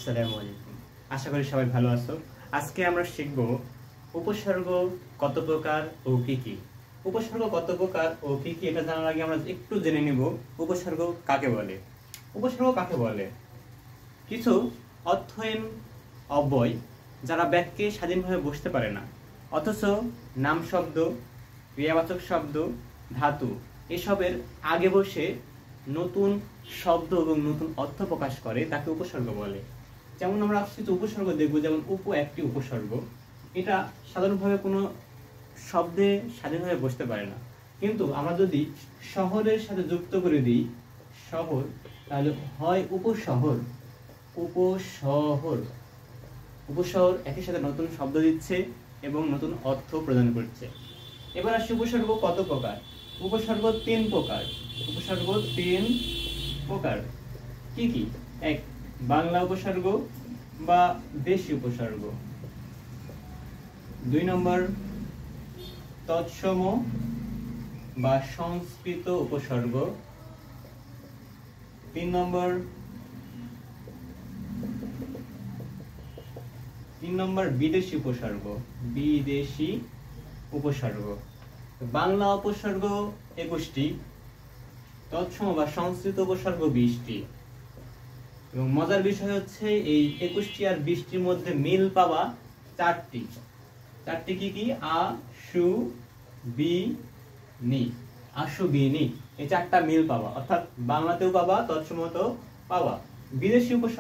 আসসালামু আলাইকুম। আশা করি সবাই ভালো আছো। আজকে আমরা শিখব উপসর্গ কত প্রকার ও কি কি। উপসর্গ কত প্রকার ও কি কি এটা জানার আগে আমরা একটু জেনে নিব উপসর্গ কাকে বলে। উপসর্গ কাকে বলে? কিছু অর্থহীন অব্যয় যারা বাক্যে স্বাধীনভাবে বসতে পারে না, অথচ নাম শব্দ, ক্রিয়াবাচক শব্দ, ধাতু এসবের আগে বসে নতুন শব্দ এবং নতুন অর্থ প্রকাশ করে, তাকে উপসর্গ বলে। যেমন আমরা কিছু উপসর্গ দেখব, যেমন একটি উপসর্গ। এটা সাধারণভাবে কোনো শব্দে স্বাধীনভাবে বসতে পারে না, কিন্তু আমরা যদি শহরের সাথে যুক্ত করে দিই শহর, তাহলে হয় উপশহর। উপশহর উপশহর একই সাথে নতুন শব্দ দিচ্ছে এবং নতুন অর্থ প্রদান করছে। এবার আসছে উপসর্গ কত প্রকার। উপসর্গ 3 প্রকার। উপসর্গ 3 প্রকার। কি কি? 1. বাংলা উপসর্গ বা দেশি উপসর্গ। 2 নম্বর তৎসম বা সংস্কৃত উপসর্গ। 3 নম্বর বিদেশি উপসর্গ। বিদেশি উপসর্গ। বাংলা উপসর্গ 21টি, তৎসম বা সংস্কৃত উপসর্গ 20টি। এবং মজার বিষয় হচ্ছে এই 21টি আর 20টির মধ্যে মিল পাওয়া 4টি। 4টি কি কি? আ, সু, বি, নি। আশু, বি, নি, এই 4টা মিল পাওয়া, অর্থাৎ বাংলাতেও পাবা, তৎসমতেও পাবা। বিদেশি উপসর্গ